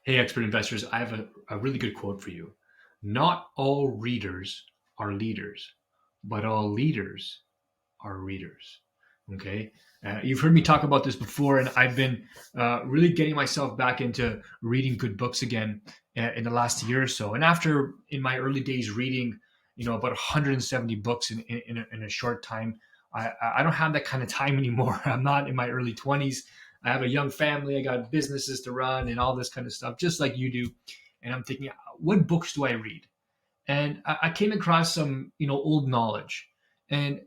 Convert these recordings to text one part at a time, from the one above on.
Hey, expert investors, I have a really good quote for you. Not all readers are leaders, but all leaders are readers. Okay. You've heard me talk about this before, and I've been really getting myself back into reading good books again in the last year or so. And after in my early days reading, about 170 books in a short time, I don't have that kind of time anymore. I'm not in my early 20s. I have a young family. I got businesses to run and all this kind of stuff, just like you do. And I'm thinking, what books do I read? And I came across some old knowledge, and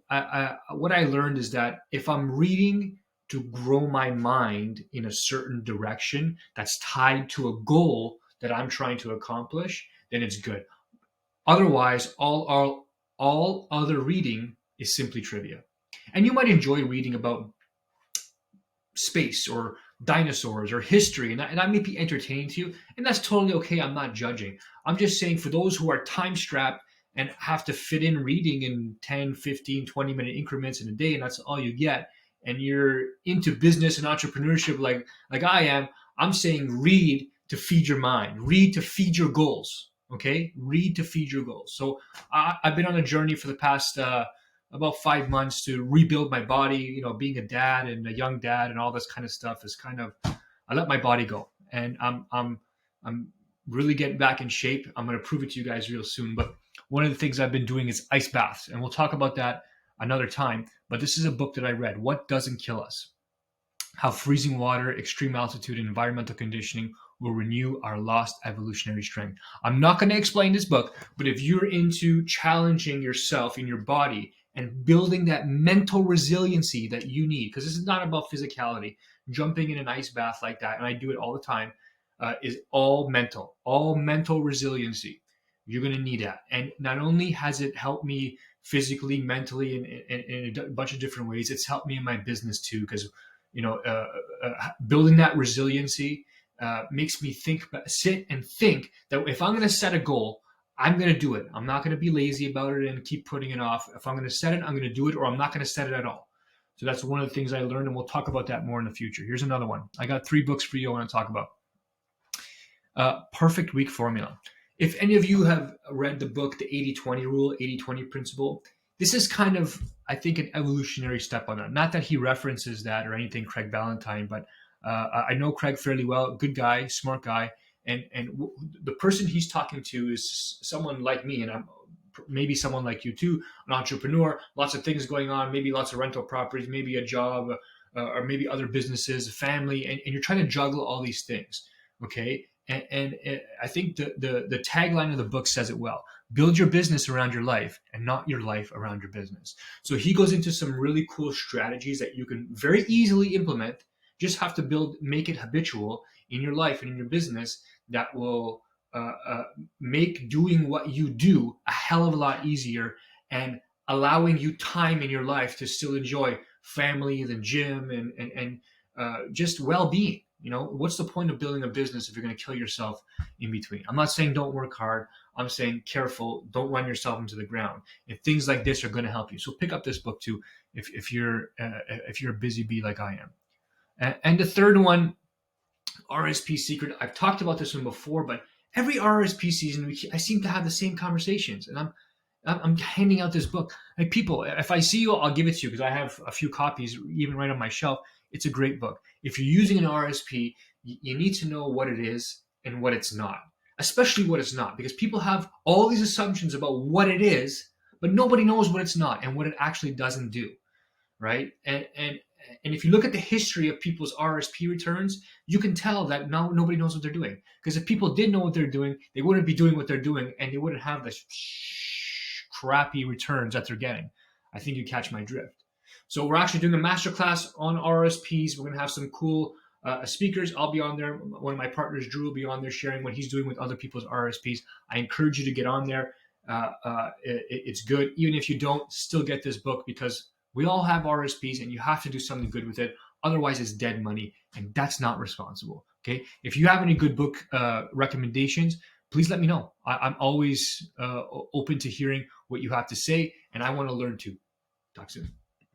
what I learned is that if I'm reading to grow my mind in a certain direction that's tied to a goal that I'm trying to accomplish, then it's good. Otherwise, all other reading is simply trivia. And you might enjoy reading about space or dinosaurs or history, and that may be entertaining to you, and that's totally okay. I'm not judging. I'm just saying for those who are time strapped and have to fit in reading in 10, 15, 20-minute increments in a day, and that's all you get, and you're into business and entrepreneurship like I am, I'm saying read to feed your mind, read to feed your goals. Okay, read to feed your goals. So I've been on a journey for the past about 5 months to rebuild my body. Being a dad and a young dad and all this kind of stuff is kind of, I let my body go, and I'm really getting back in shape. I'm going to prove it to you guys real soon. But one of the things I've been doing is ice baths, and we'll talk about that another time. But this is a book that I read, What Doesn't Kill Us: How Freezing Water, Extreme Altitude, and Environmental Conditioning Will Renew Our Lost Evolutionary Strength. I'm not going to explain this book, but if you're into challenging yourself in your body and building that mental resiliency that you need, because this is not about physicality, jumping in an ice bath like that, and I do it all the time, is all mental resiliency. You're going to need that. And not only has it helped me physically, mentally, in a bunch of different ways, it's helped me in my business too, because building that resiliency makes me sit and think that if I'm going to set a goal, I'm going to do it. I'm not going to be lazy about it and keep putting it off. If I'm going to set it, I'm going to do it, or I'm not going to set it at all. So that's one of the things I learned, and we'll talk about that more in the future. Here's another one. I got 3 books for you I want to talk about. Perfect Week Formula. If any of you have read the book, The 80-20 Rule, 80-20 Principle, this is kind of, I think, an evolutionary step on that. Not that he references that or anything, Craig Ballantyne, but I know Craig fairly well. Good guy, smart guy. And the person he's talking to is someone like me, and I'm maybe someone like you too, an entrepreneur, lots of things going on, maybe lots of rental properties, maybe a job, or maybe other businesses, a family, and you're trying to juggle all these things, okay? And I think the tagline of the book says it well. Build your business around your life and not your life around your business. So he goes into some really cool strategies that you can very easily implement. Just have to make it habitual in your life and in your business that will make doing what you do a hell of a lot easier, and allowing you time in your life to still enjoy family, the gym, and just well-being. What's the point of building a business if you're going to kill yourself in between? I'm not saying don't work hard. I'm saying careful. Don't run yourself into the ground. And things like this are going to help you. So pick up this book too if you're a busy bee like I am. And the third one, RSP Secret. I've talked about this one before, but every RSP season, I seem to have the same conversations, and I'm handing out this book. Like, people, if I see you, I'll give it to you because I have a few copies even right on my shelf. It's a great book. If you're using an RSP, you need to know what it is and what it's not, especially what it's not, because people have all these assumptions about what it is, but nobody knows what it's not and what it actually doesn't do, right? And if you look at the history of people's RSP returns, you can tell that nobody knows what they're doing. Because if people did know what they're doing, they wouldn't be doing what they're doing, and they wouldn't have the crappy returns that they're getting. I think you catch my drift. So we're actually doing a masterclass on RSPs. We're going to have some cool speakers. I'll be on there. One of my partners, Drew, will be on there sharing what he's doing with other people's RSPs. I encourage you to get on there. It's good. Even if you don't, still get this book, because we all have RSPs and you have to do something good with it. Otherwise, it's dead money, and that's not responsible. Okay. If you have any good book recommendations, please let me know. I'm always open to hearing what you have to say, and I want to learn too. Talk soon.